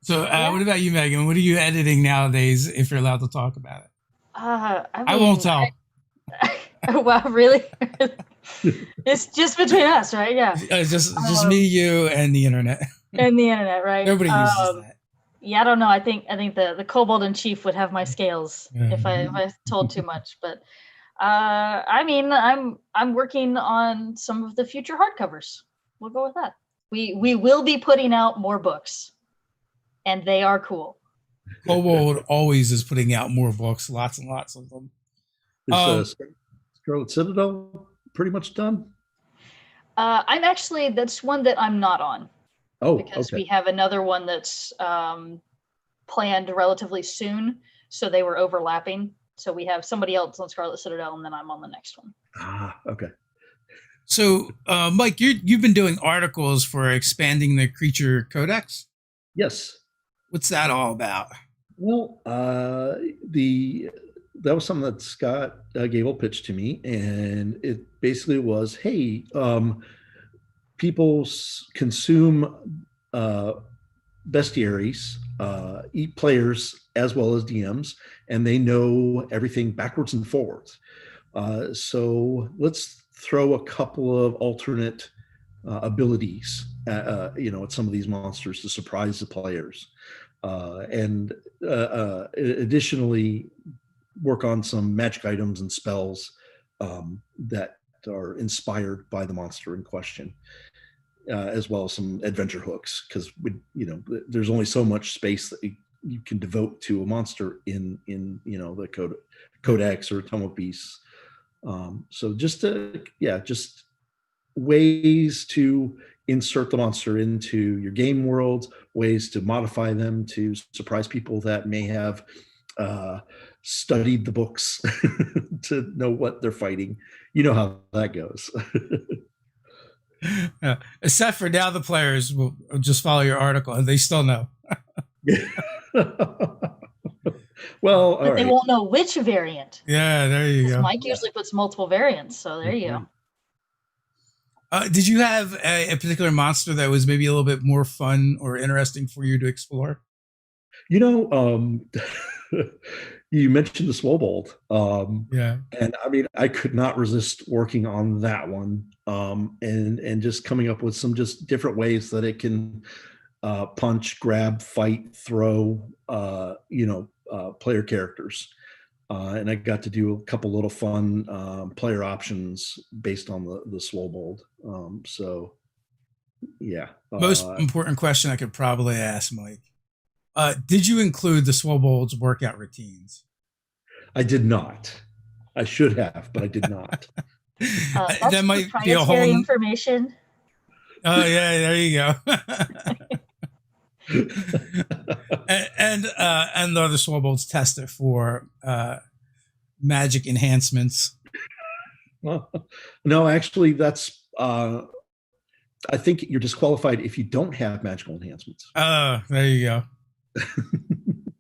So what about you, Meagan? What are you editing nowadays, if you're allowed to talk about it? I won't tell. Wow, really? It's just between us, right? Yeah. It's just me, you, and the internet. And the internet, right? Nobody uses that. Yeah, I don't know. I think the Kobold in Chief would have my scales if I told too much. But I mean, I'm working on some of the future hardcovers. We'll go with that. We will be putting out more books, and they are cool. Kobold always is putting out more books, lots and lots of them. Is Scarlet Citadel pretty much done? That's one that I'm not on. Oh, because okay. we have another one that's planned relatively soon. So they were overlapping. So we have somebody else on Scarlet Citadel, and then I'm on the next one. Okay. So, Mike, you've been doing articles for expanding the creature codex. Yes. What's that all about? Well, that was something that Scott Gable pitched to me, and it basically was, hey, people consume bestiaries, eat players as well as DMs, and they know everything backwards and forwards. So let's throw a couple of alternate abilities, at some of these monsters to surprise the players, and additionally work on some magic items and spells that are inspired by the monster in question. As well as some adventure hooks, because there's only so much space that you can devote to a monster in the codex or tome of beasts. So just ways to insert the monster into your game world, ways to modify them to surprise people that may have studied the books to know what they're fighting. You know how that goes. Except for now, the players will just follow your article and they still know. Well, but they won't know which variant. Yeah, there you go. Mike usually puts multiple variants, so there you go. Did you have a particular monster that was maybe a little bit more fun or interesting for you to explore? You mentioned the Swobold. Yeah. And I mean, I could not resist working on that one, and just coming up with some just different ways that it can punch, grab, fight, throw, player characters. And I got to do a couple little fun player options based on the Swobold. So, yeah. Most important question I could probably ask, Mike. Did you include the Swobold's workout routines? I did not. I should have, but I did not. That might be a whole information. Oh yeah, there you go. and the other Swobolds tested for magic enhancements. No, actually, that's. I think you're disqualified if you don't have magical enhancements. Oh, there you go.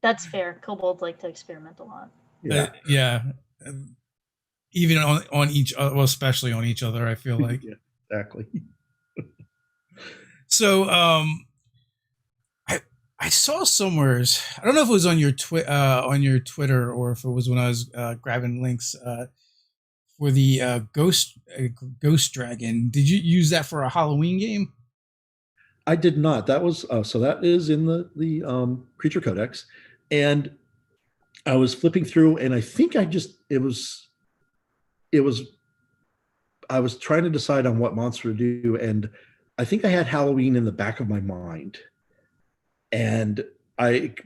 That's fair. Kobolds like to experiment a lot. Yeah. Even on each other, well, especially on each other, I feel like. Yeah, exactly. So, I saw somewhere. I don't know if it was on your Twitter or if it was when I was grabbing links for the Ghost Dragon. Did you use that for a Halloween game? I did not. That was so that is in the Creature Codex, and I was flipping through, and I think I was trying to decide on what monster to do, and I think I had Halloween in the back of my mind, and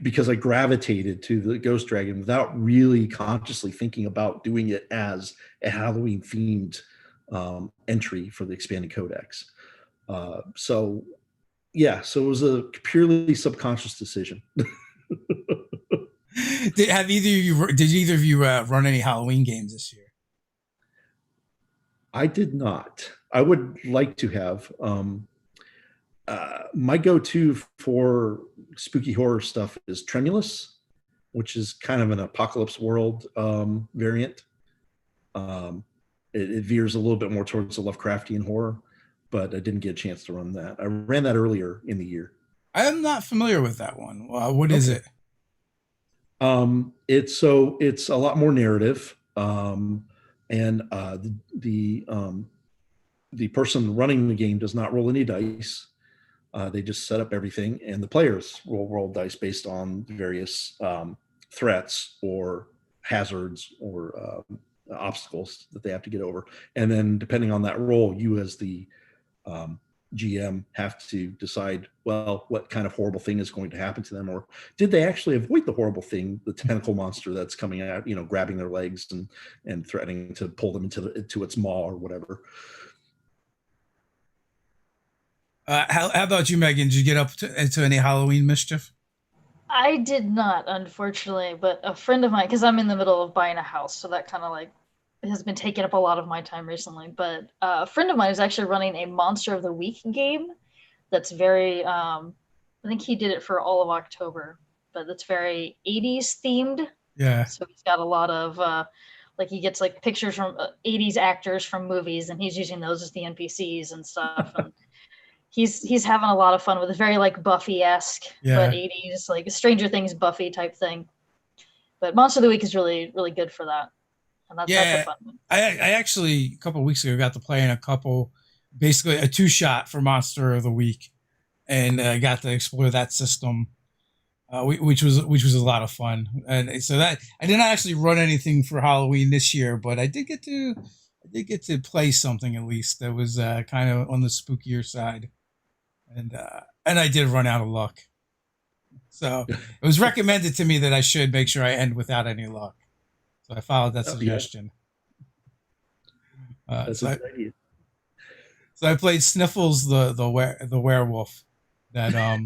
because I gravitated to the Ghost Dragon without really consciously thinking about doing it as a Halloween themed entry for the expanded codex. So it was a purely subconscious decision. Did either of you run any Halloween games this year? I did not. I would like to have. My go-to for spooky horror stuff is Tremulous, which is kind of an apocalypse world variant. It veers a little bit more towards the Lovecraftian horror, but I didn't get a chance to run that. I ran that earlier in the year. I'm not familiar with that one. What is it? It's a lot more narrative, and the person running the game does not roll any dice. They just set up everything, and the players roll dice based on various threats or hazards or obstacles that they have to get over. And then depending on that roll, you as the GM have to decide, well, what kind of horrible thing is going to happen to them, or did they actually avoid the horrible thing, the tentacle monster that's coming out, grabbing their legs and threatening to pull them into its maw or whatever. How about you, Megan? Did you get into any Halloween mischief? I did not, unfortunately, but a friend of mine, because I'm in the middle of buying a house, so that kind of like has been taking up a lot of my time recently. But a friend of mine is actually running a Monster of the Week game that's very, I think he did it for all of October, but it's very 80s themed. Yeah. So he's got a lot of, like he gets like pictures from 80s actors from movies, and he's using those as the NPCs and stuff. And he's having a lot of fun with it. Very like Buffy-esque, but Yeah. 80s, like Stranger Things Buffy type thing. But Monster of the Week is really, really good for that. And that's a Yeah. fun one. I actually a couple of weeks ago got to play in a couple, basically a two shot for Monster of the Week, and got to explore that system, which was a lot of fun. And so that I did not actually run anything for Halloween this year, but I did get to play something at least that was kind of on the spookier side, and I did run out of luck. So it was recommended to me that I should make sure I end without any luck. So I followed that Oh, yeah, suggestion. Uh, that's so a I, good idea. so I played Sniffles the werewolf. That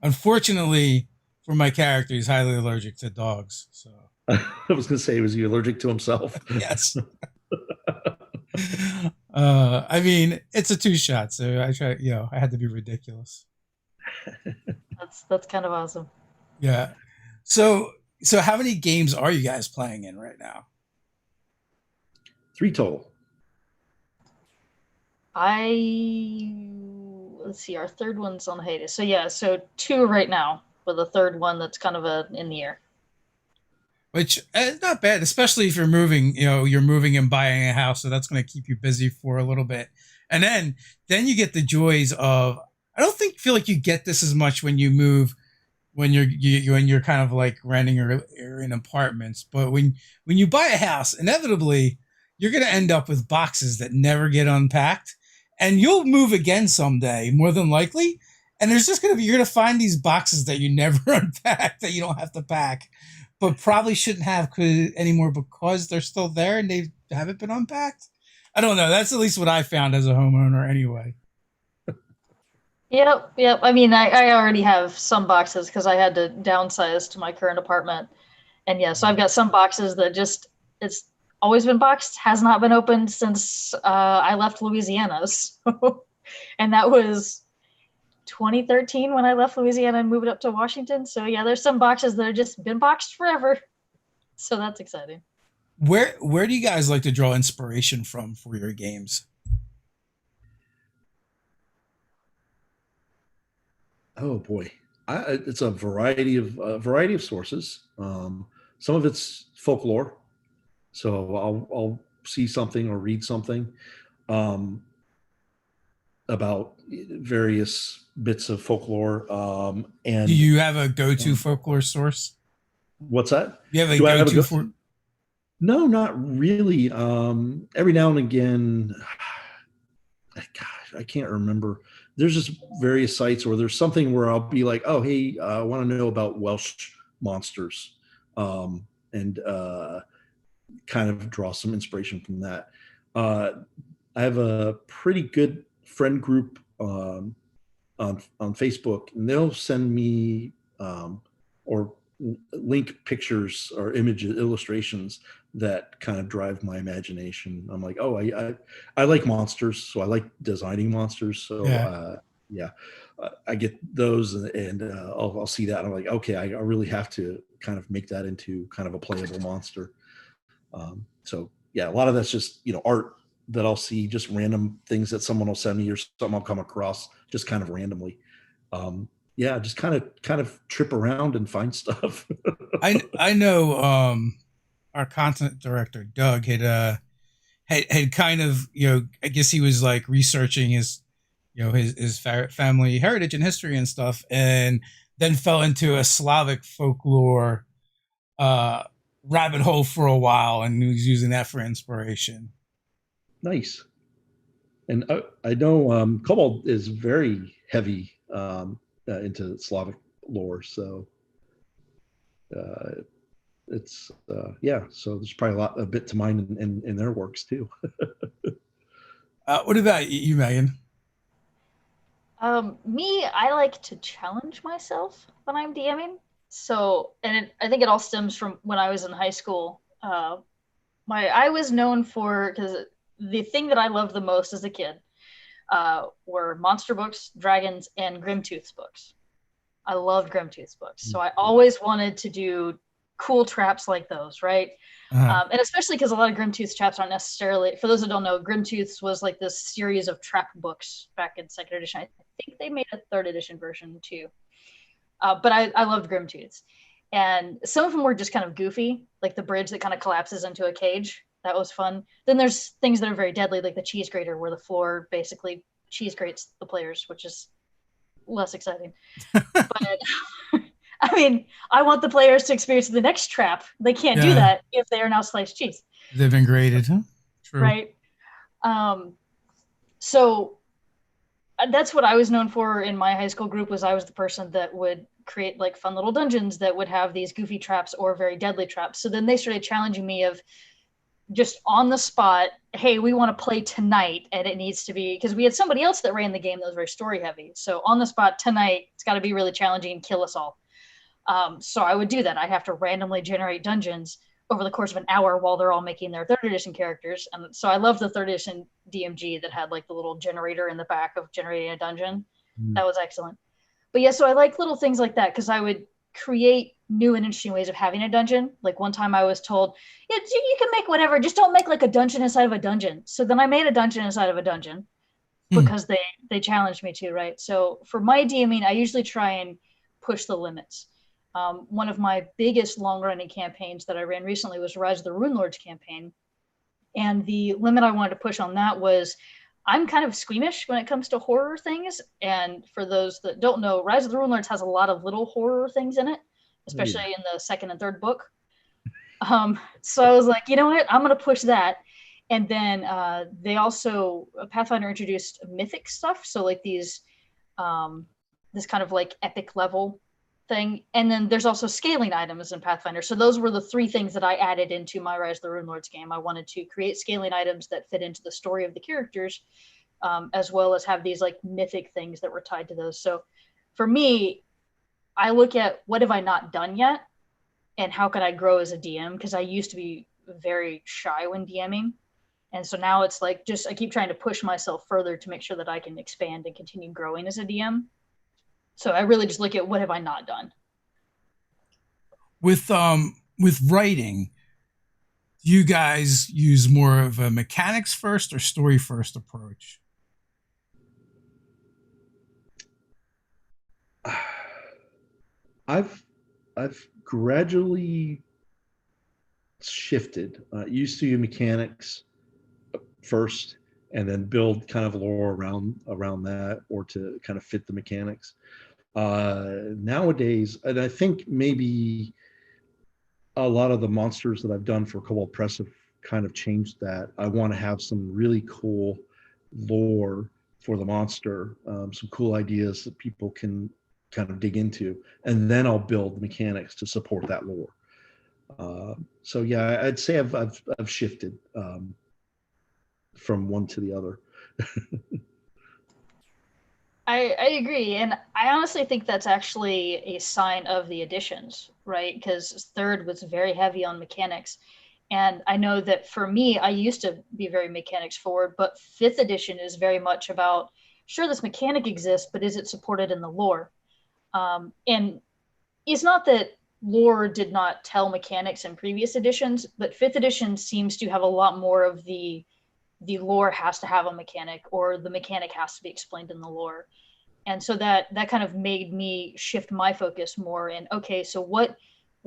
unfortunately for my character, he's highly allergic to dogs. So I was going to say, was he allergic to himself? yes. I mean, it's a two shot, so I try. I had to be ridiculous. That's kind of awesome. Yeah. So so how many games are you guys playing in right now? Three total. I let's see, our third one's on hiatus. So yeah, so two right now, with a third one that's kind of in the air. Which not bad, especially if you're moving. You're moving and buying a house, so that's going to keep you busy for a little bit, and then you get the joys of. I don't feel like you get this as much when you move, when you're kind of like renting or in apartments, but when you buy a house, inevitably you're going to end up with boxes that never get unpacked, and you'll move again someday, more than likely, and there's just going to be you're going to find these boxes that you never unpack that you don't have to pack but probably shouldn't have anymore because they're still there and they haven't been unpacked. I don't know. That's at least what I found as a homeowner, anyway. Yep, yep. I mean, I already have some boxes because I had to downsize to my current apartment. And yeah, so I've got some boxes that just, it's always been boxed, has not been opened since I left Louisiana. So, and that was 2013 when I left Louisiana and moved up to Washington. So yeah, there's some boxes that have just been boxed forever. So that's exciting. Where do you guys like to draw inspiration from for your games? Oh boy, it's a variety of sources. Some of it's folklore, so I'll see something or read something um, about various bits of folklore. Do And you have a go-to um, folklore source? what's that? You have a Do I have a go-to go? for? No, not really. Every now and again, gosh, I can't remember. There's just various sites where there's something where I'll be like, oh, hey, I want to know about Welsh monsters, and kind of draw some inspiration from that. Uh, I have a pretty good friend group on Facebook, and they'll send me or link pictures or images, illustrations that kind of drive my imagination. I'm like, oh, I like monsters, so I like designing monsters. So Yeah. yeah, I get those, and I'll see that. And I'm like, okay, I really have to kind of make that into kind of a playable monster. So yeah, a lot of that's just art that I'll see, just random things that someone will send me or something I'll come across just kind of randomly. Yeah, just kind of trip around and find stuff. I know our content director Doug had kind of I guess he was like researching his his family heritage and history and stuff, and then fell into a Slavic folklore uh rabbit hole for a while, and he was using that for inspiration. Nice. And I know Kobold is very heavy into Slavic lore, so uh, it's yeah. So there's probably a bit to mine in their works too. What about you, Megan? I like to challenge myself when I'm DMing. So, I think it all stems from when I was in high school. I was known for, because the thing that I loved the most as a kid were monster books, dragons, and Grimtooth's books. I loved Grimtooth's books, so I always wanted to do cool traps like those, right? And especially because a lot of Grimtooth's traps aren't necessarily, for those that don't know, Grimtooth's was like this series of trap books back in second edition. I think they made a third edition version too. But I loved Grimtooth's. And some of them were just kind of goofy, like the bridge that kind of collapses into a cage. That was fun. Then there's things that are very deadly, like the cheese grater, where the floor basically cheese grates the players, which is less exciting. But I mean, I want the players to experience the next trap. They can't do that if they are now sliced cheese. They've been graded, huh? True. Right. So that's what I was known for in my high school group. Was I was the person that would create like fun little dungeons that would have these goofy traps or very deadly traps. So then they started challenging me of just on the spot, hey, we want to play tonight, and it needs to be, because we had somebody else that ran the game that was very story heavy. So on the spot tonight, it's got to be really challenging and kill us all. So I would do that. I'd have to randomly generate dungeons over the course of an hour while they're all making their third edition characters. And so I love the third edition DMG that had like the little generator in the back of generating a dungeon. That was excellent. But yeah, so I like little things like that because I would create new and interesting ways of having a dungeon. Like one time I was told, yeah, you can make whatever, just don't make like a dungeon inside of a dungeon. So then I made a dungeon inside of a dungeon because they challenged me to, right? So for my DMing, I usually try and push the limits. One of my biggest long-running campaigns that I ran recently was Rise of the Runelords campaign. And the limit I wanted to push on that was I'm kind of squeamish when it comes to horror things. And for those that don't know, Rise of the Runelords has a lot of little horror things in it, especially in the second and third book. So I was like, you know what? I'm going to push that. And then they also, Pathfinder introduced mythic stuff. So like these, this kind of like epic level thing. And then there's also scaling items in Pathfinder. So those were the three things that I added into my Rise of the Runelords game. I wanted to create scaling items that fit into the story of the characters, as well as have these like mythic things that were tied to those. So for me, I look at what have I not done yet and how can I grow as a DM? Because I used to be very shy when DMing. And so now it's like I keep trying to push myself further to make sure that I can expand and continue growing as a DM. So I really just look at what have I not done. With writing, do you guys use more of a mechanics first or story first approach? I've gradually shifted. Used to do mechanics first and then build kind of lore around that or to kind of fit the mechanics. Nowadays, and I think maybe a lot of the monsters that I've done for Kobold Press have kind of changed that. I want to have some really cool lore for the monster, some cool ideas that people can kind of dig into, and then I'll build the mechanics to support that lore. So yeah, I'd say I've shifted from one to the other. I agree. And I honestly think that's actually a sign of the editions, right? Because third was very heavy on mechanics. And I know that for me, I used to be very mechanics forward, but fifth edition is very much about, sure, this mechanic exists, but is it supported in the lore? And it's not that lore did not tell mechanics in previous editions, but fifth edition seems to have a lot more of the lore has to have a mechanic, or the mechanic has to be explained in the lore. And so that kind of made me shift my focus more in, okay, so what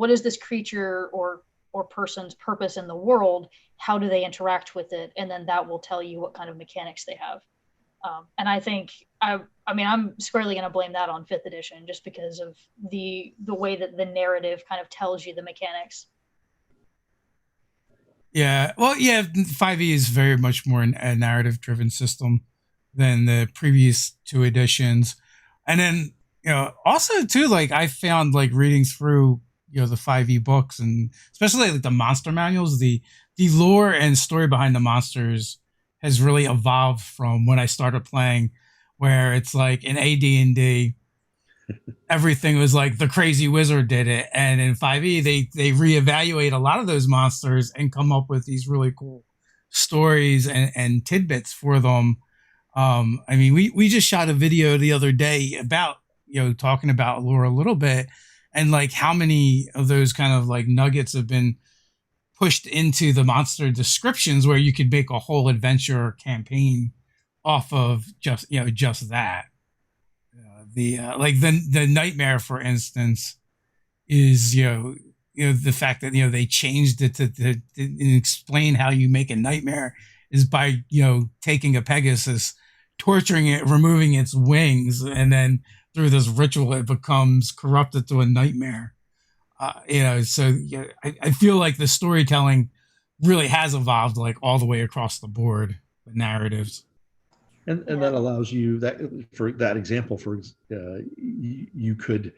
is this creature or person's purpose in the world? How do they interact with it? And then that will tell you what kind of mechanics they have. And I think, I mean, I'm squarely going to blame that on fifth edition just because of the way that the narrative kind of tells you the mechanics. Yeah, well, yeah, 5e is very much more a narrative-driven system than the previous two editions. And then, also too, like I found like reading through, the 5e books and especially like the monster manuals, the lore and story behind the monsters has really evolved from when I started playing where it's like in AD&D, everything was like the crazy wizard did it, and in 5e they reevaluate a lot of those monsters and come up with these really cool stories and tidbits for them. I mean, we just shot a video the other day about, talking about lore a little bit, and like how many of those kind of like nuggets have been pushed into the monster descriptions, where you could make a whole adventure campaign off of just that. The nightmare, for instance, is the fact that they changed it to explain how you make a nightmare is by taking a Pegasus, torturing it, removing its wings, and then through this ritual it becomes corrupted to a nightmare. So I feel like the storytelling really has evolved like all the way across the board with narratives. And that allows you that, for that example, you could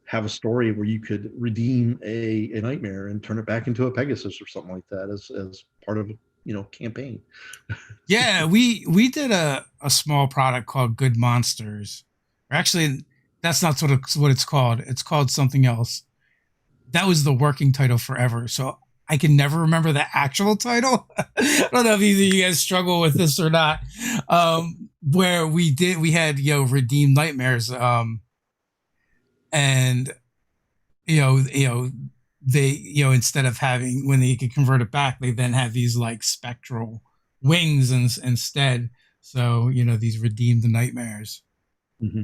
have a story where you could redeem a nightmare and turn it back into a Pegasus or something like that as part of campaign. Yeah, we did a small product called Good Monsters. Or actually, that's not what it's called. It's called something else. That was the working title forever. So I can never remember the actual title. I don't know if either of you guys struggle with this or not. Where we had redeemed nightmares, and they instead of having, when they could convert it back, they then have these like spectral wings instead. So these redeemed nightmares. Mm-hmm.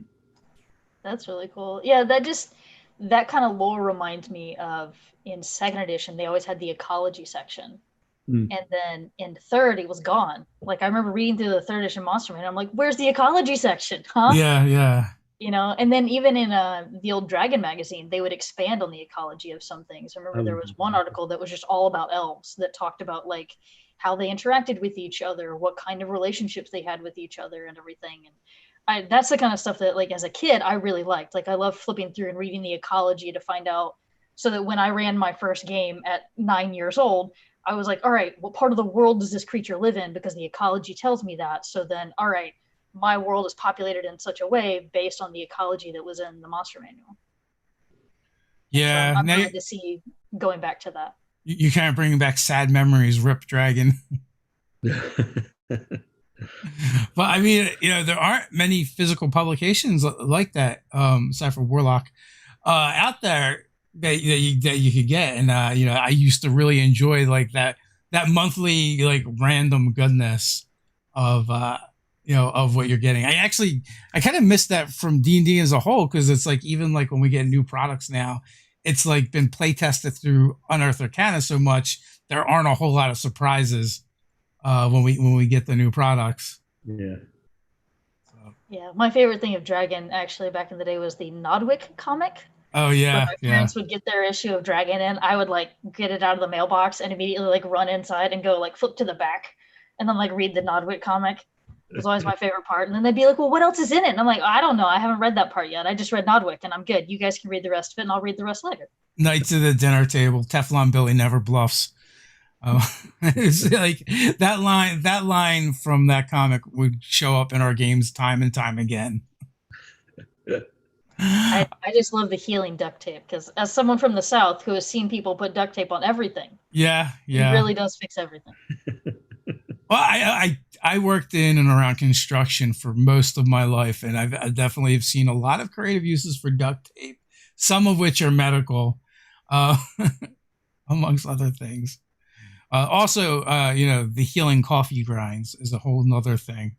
That's really cool. Yeah, that kind of lore reminds me of, in second edition, they always had the ecology section. And then in third, it was gone. Like, I remember reading through the third edition Monster Man, I'm like, where's the ecology section? Huh? Yeah. And then even in the old Dragon magazine, they would expand on the ecology of some things. I remember there was one article that was just all about elves, that talked about like how they interacted with each other, what kind of relationships they had with each other and everything. And that's the kind of stuff that, like, as a kid, I really liked. Like, I loved flipping through and reading the ecology to find out, so that when I ran my first game at 9 years old, I was like, all right, what part of the world does this creature live in? Because the ecology tells me that. So then, all right, my world is populated in such a way based on the ecology that was in the monster manual. Yeah. So I'm glad to see going back to that. You kind of bringing back sad memories, Rip Dragon. But I mean, there aren't many physical publications like that, aside from Warlock, out there that you could get. And I used to really enjoy like that monthly like random goodness of of what you're getting. I kind of miss that from D&D as a whole, because it's like, even like when we get new products now, it's like been play tested through Unearthed Arcana so much, there aren't a whole lot of surprises when we get the new products. Yeah. Yeah, my favorite thing of Dragon, actually, back in the day, was the Nodwick comic. Oh yeah, my parents would get their issue of Dragon in. I would like get it out of the mailbox and immediately like run inside and go like flip to the back and then like read the Nodwick comic. It was always my favorite part. And then they'd be like, well, what else is in it? And I'm like, I don't know. I haven't read that part yet. I just read Nodwick and I'm good. You guys can read the rest of it and I'll read the rest later. Knights of the dinner table. Teflon Billy never bluffs. It's like that line from that comic would show up in our games time and time again. I just love the healing duct tape, because as someone from the South who has seen people put duct tape on everything, it really does fix everything. Well, I worked in and around construction for most of my life, and I definitely have seen a lot of creative uses for duct tape, some of which are medical, amongst other things. Also, the healing coffee grinds is a whole nother thing.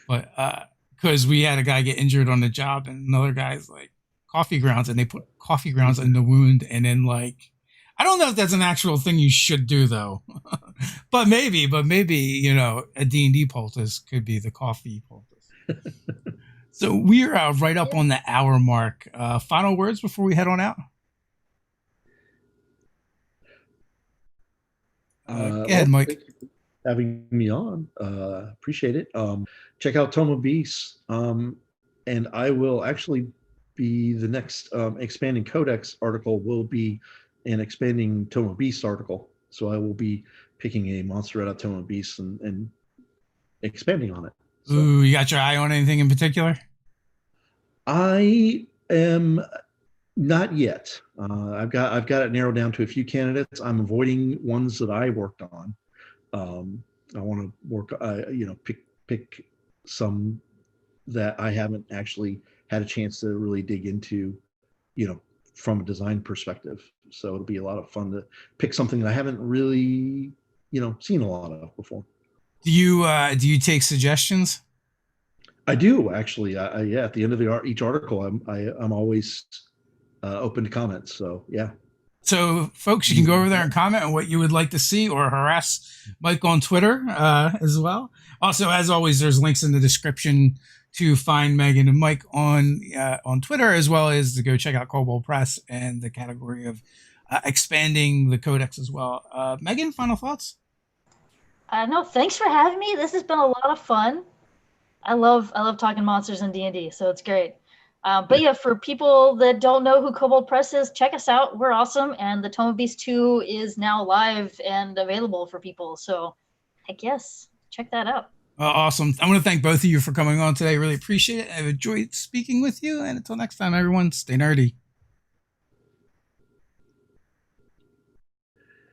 But because we had a guy get injured on the job, and another guy's like, coffee grounds, and they put coffee grounds in the wound, and then like, I don't know if that's an actual thing you should do though, but maybe a D&D poultice could be the coffee poultice. So we're right up on the hour mark. Final words before we head on out. Go ahead, Mike. Thank you for having me on. Appreciate it. Check out Tome of Beasts, and I will actually be the next expanding codex article will be an expanding Tome of Beasts article. So I will be picking a monster out of Tome of Beasts and expanding on it. So Ooh, you got your eye on anything in particular? I am not yet. I've got it narrowed down to a few candidates. I'm avoiding ones that I worked on. I want to work, pick some that I haven't actually had a chance to really dig into, from a design perspective. So it'll be a lot of fun to pick something that I haven't really, seen a lot of before. Do you take suggestions? I do actually. Yeah, at the end of each article, I'm always open to comments. So yeah. So, folks, you can go over there and comment on what you would like to see or harass Mike on Twitter as well. Also, as always, there's links in the description to find Meagan and Mike on Twitter, as well as to go check out Kobold Press and the category of expanding the codex as well. Meagan, final thoughts? No, thanks for having me. This has been a lot of fun. I love talking monsters in D&D, so it's great. But yeah, for people that don't know who Kobold Press is, check us out. We're awesome. And the Tome of Beast 2 is now live and available for people. So heck yes, check that out. Awesome. I want to thank both of you for coming on today. Really appreciate it. I've enjoyed speaking with you. And until next time, everyone, stay nerdy.